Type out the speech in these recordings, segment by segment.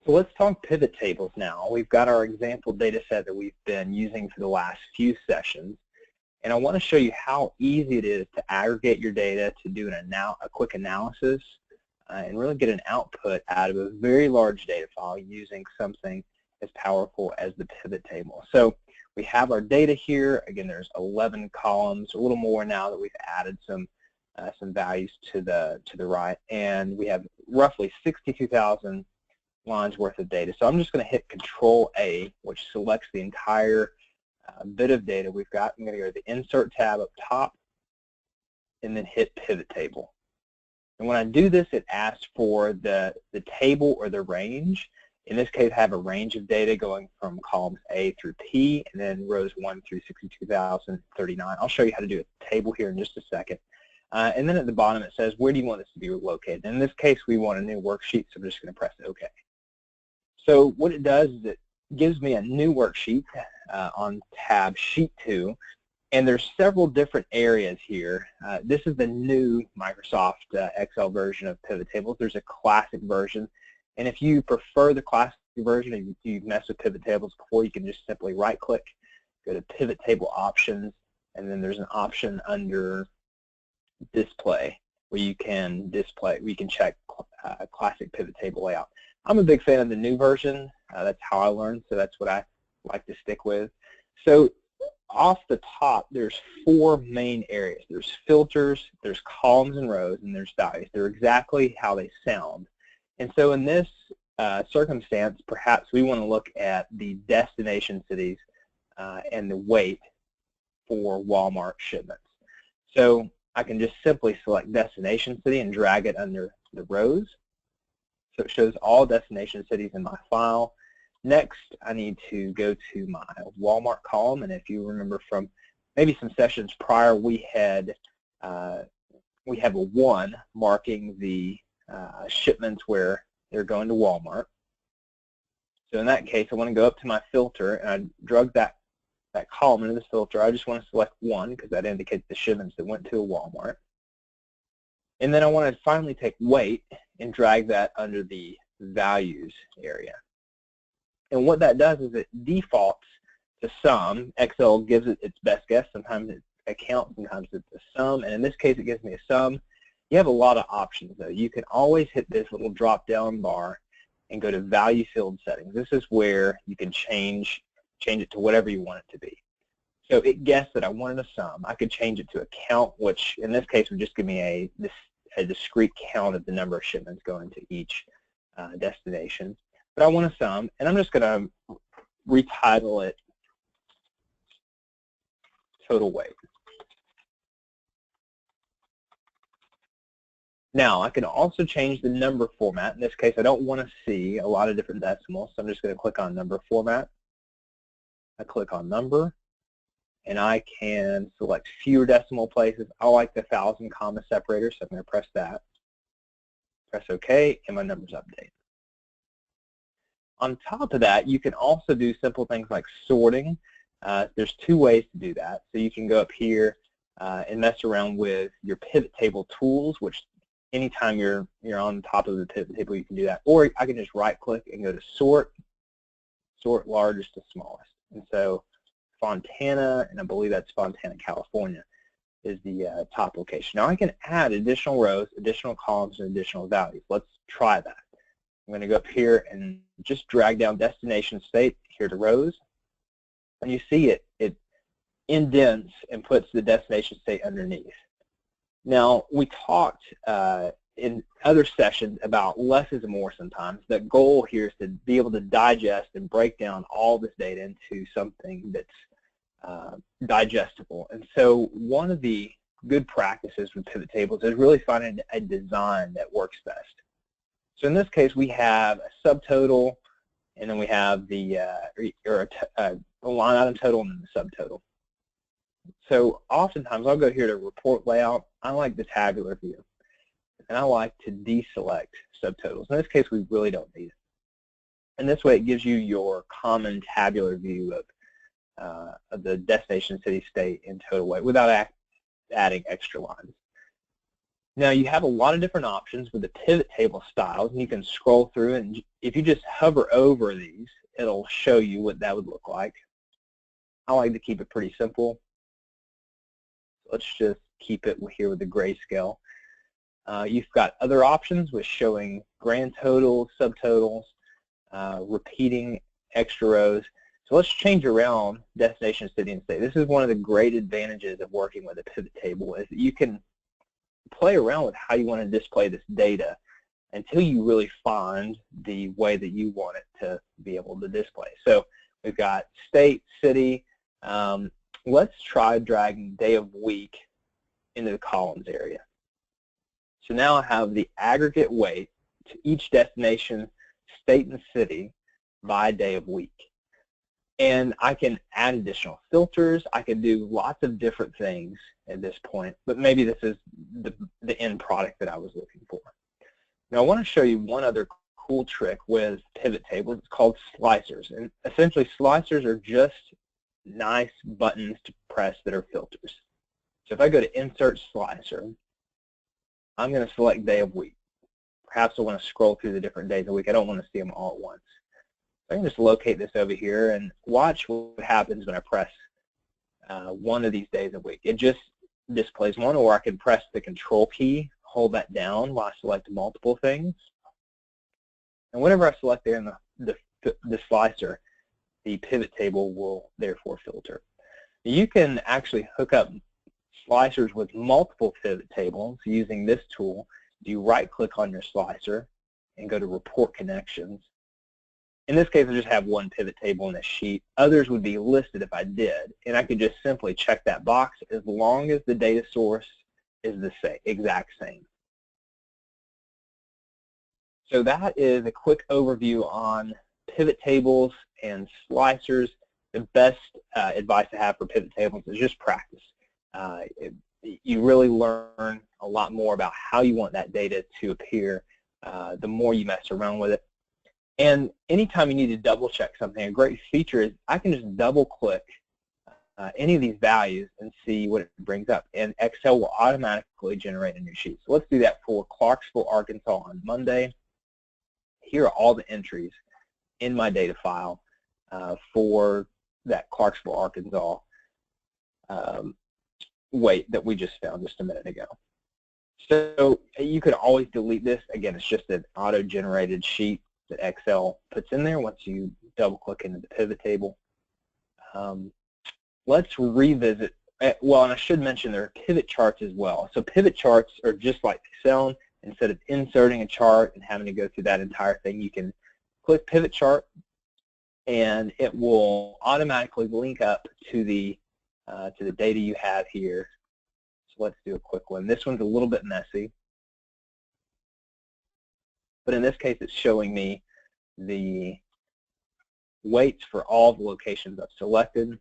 So let's talk pivot tables now. We've got our example data set that we've been using for the last few sessions. And I want to show you how easy it is to aggregate your data, to do a quick analysis, and really get an output out of a very large data file using something as powerful as the pivot table. So we have our data here. Again, there's 11 columns, a little more now that we've added some values to the right, and we have roughly 62,000 lines worth of data. So I'm just going to hit Control A, which selects the entire bit of data we've got. I'm going to go to the Insert tab up top and then hit Pivot Table. And when I do this, it asks for the table or the range. In this case, I have a range of data going from columns A through P, and then rows 1 through 62,039. I'll show you how to do a table here in just a second. And then at the bottom it says, where do you want this to be located? In this case, we want a new worksheet, so I'm just going to press OK. So what it does is it gives me a new worksheet on tab Sheet 2, and there's several different areas here. This is the new Microsoft Excel version of pivot tables. There's a classic version, and if you prefer the classic version, if you've messed with pivot tables before, you can just simply right-click, go to Pivot Table Options, and then there's an option under Display where you can check classic pivot table layout. I'm a big fan of the new version. That's how I learned, so that's what I like to stick with. So off the top, there's 4 main areas. There's filters, there's columns and rows, and there's values. They're exactly how they sound. And so in this circumstance, perhaps we want to look at the destination cities and the weight for Walmart shipments. So I can just simply select destination city and drag it under the rows. So it shows all destination cities in my file. Next, I need to go to my Walmart column, and if you remember from maybe some sessions prior, we have a 1 marking the shipments where they're going to Walmart. So in that case, I want to go up to my filter, and I drug that column into this filter. I just want to select 1 because that indicates the shipments that went to a Walmart. And then I want to finally take weight and drag that under the values area. And what that does is it defaults to sum. Excel gives it its best guess. Sometimes it's a count, sometimes it's a sum, and in this case it gives me a sum. You have a lot of options though. You can always hit this little drop down bar and go to value field settings. This is where you can change it to whatever you want it to be. So it guessed that I wanted a sum. I could change it to a count, which in this case would just give me a discrete count of the number of shipments going to each destination. But I want a sum, and I'm just going to retitle it total weight. Now, I can also change the number format. In this case, I don't want to see a lot of different decimals, so I'm just going to click on number format. I click on number, and I can select fewer decimal places. I like the 1,000 comma separator, so I'm going to press that. Press OK, and my numbers update. On top of that, you can also do simple things like sorting. There's 2 ways to do that. So you can go up here and mess around with your pivot table tools, which anytime you're on top of the pivot table, you can do that. Or I can just right-click and go to sort largest to smallest. And so Fontana, and I believe that's Fontana, California, is the top location. Now I can add additional rows, additional columns, and additional values. Let's try that. I'm going to go up here and just drag down destination state here to rows. And you see it indents and puts the destination state underneath. Now, we talked in other sessions about less is more sometimes. The goal here is to be able to digest and break down all this data into something that's digestible. And so one of the good practices with pivot tables is really finding a design that works best. So in this case, we have a subtotal, and then we have the a line item total and then the subtotal. So oftentimes I'll go here to report layout. I like the tabular view, and I like to deselect subtotals. In this case, we really don't need it. And this way it gives you your common tabular view of the destination, city, state, and total weight without adding extra lines. Now you have a lot of different options with the pivot table styles, and you can scroll through, and if you just hover over these, it'll show you what that would look like. I like to keep it pretty simple. Let's just keep it here with the grayscale. You've got other options with showing grand totals, subtotals, repeating extra rows. So let's change around destination, city, and state. This is one of the great advantages of working with a pivot table, is that you can play around with how you want to display this data until you really find the way that you want it to be able to display. So we've got state, city. Let's try dragging day of week into the columns area. So now I have the aggregate weight to each destination, state, and city by day of week. And I can add additional filters. I can do lots of different things at this point, but maybe this is the end product that I was looking for. Now I want to show you one other cool trick with pivot tables. It's called slicers. And essentially slicers are just nice buttons to press that are filters. So if I go to Insert Slicer, I'm going to select day of week. Perhaps I want to scroll through the different days of the week. I don't want to see them all at once. I can just locate this over here and watch what happens when I press one of these days a week. It just displays one, or I can press the Control key, hold that down while I select multiple things. And whenever I select there in the slicer, the pivot table will therefore filter. You can actually hook up slicers with multiple pivot tables using this tool. You right-click on your slicer and go to Report Connections. In this case, I just have one pivot table in a sheet. Others would be listed if I did, and I could just simply check that box as long as the data source is the exact same. So that is a quick overview on pivot tables and slicers. The best advice I have for pivot tables is just practice. You really learn a lot more about how you want that data to appear the more you mess around with it. And anytime you need to double check something, a great feature is I can just double click any of these values and see what it brings up. And Excel will automatically generate a new sheet. So let's do that for Clarksville, Arkansas on Monday. Here are all the entries in my data file for that Clarksville, Arkansas weight that we just found just a minute ago. So you could always delete this. Again, it's just an auto-generated sheet that Excel puts in there once you double-click into the pivot table. Let's revisit, well, and I should mention there are pivot charts as well. So pivot charts are just like they sound. Instead of inserting a chart and having to go through that entire thing, you can click Pivot Chart, and it will automatically link up to the data you have here. So let's do a quick one. This one's a little bit messy, but in this case, it's showing me the weights for all the locations I've selected.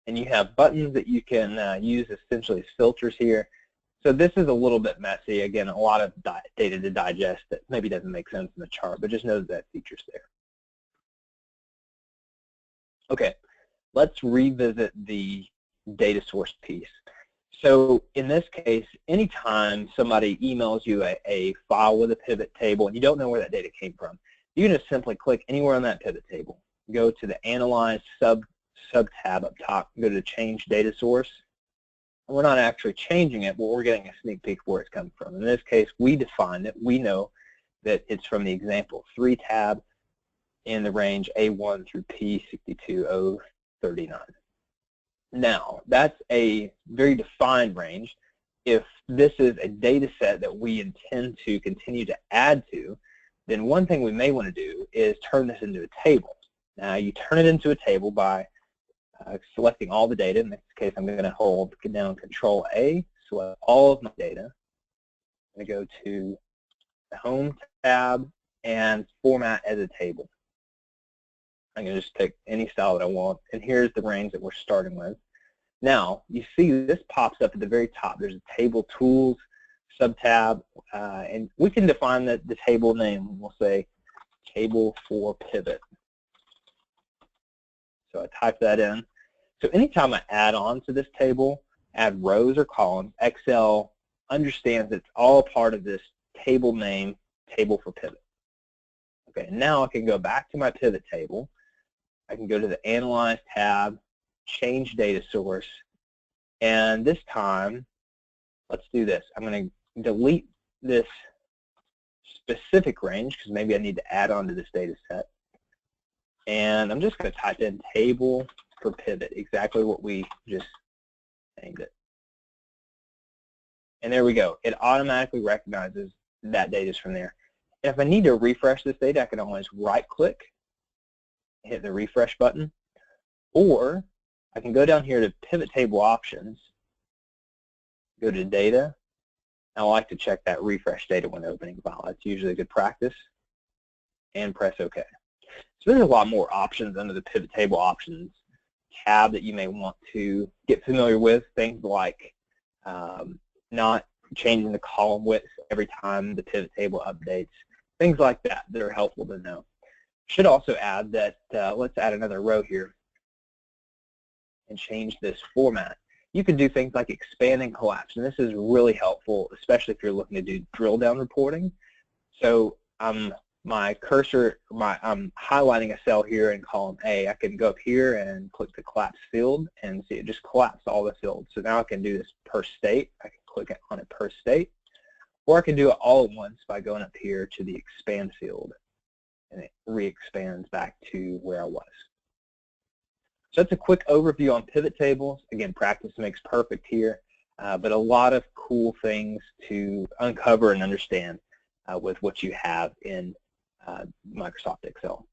And you have buttons that you can use essentially as filters here. So this is a little bit messy. Again, a lot of data to digest that maybe doesn't make sense in the chart, but just know that feature's there. Okay, let's revisit the data source piece. So in this case, anytime somebody emails you a file with a pivot table and you don't know where that data came from, you can just simply click anywhere on that pivot table. Go to the Analyze sub-tab up top, go to Change Data Source. We're not actually changing it, but we're getting a sneak peek where it's coming from. In this case, we define it. We know that it's from the Example 3 tab in the range A1 through P62039. Now, that's a very defined range. If this is a data set that we intend to continue to add to, then one thing we may want to do is turn this into a table. Now, you turn it into a table by selecting all the data. In this case, I'm going to hold down Control A, select all of my data. I'm going to go to the Home tab and Format as a Table. I'm going to just pick any style that I want, and here's the range that we're starting with. Now, you see this pops up at the very top. There's a Table Tools sub-tab, and we can define the table name. We'll say Table for Pivot. So I type that in. So anytime I add on to this table, add rows or columns, Excel understands it's all part of this table name, table for pivot. Okay, now I can go back to my pivot table. I can go to the Analyze tab, change data source, and this time, let's do this. I'm going to delete this specific range because maybe I need to add on to this data set. And I'm just going to type in table for pivot, exactly what we just named it. And there we go. It automatically recognizes that data is from there. And if I need to refresh this data, I can always right-click, hit the refresh button, or I can go down here to pivot table options, go to data. I like to check that refresh data when opening a file. That's usually a good practice, and press OK. So there's a lot more options under the pivot table options tab that you may want to get familiar with. Things like not changing the column width every time the pivot table updates. Things like that that are helpful to know. Should also add that, let's add another row here and change this format. You can do things like expand and collapse, and this is really helpful, especially if you're looking to do drill down reporting. So my cursor, I'm highlighting a cell here in column A. I can go up here and click the collapse field and see it just collapsed all the fields. So now I can do this per state. I can click on it per state, or I can do it all at once by going up here to the expand field, and it re-expands back to where I was. So that's a quick overview on pivot tables. Again, practice makes perfect here, but a lot of cool things to uncover and understand with what you have in Microsoft Excel.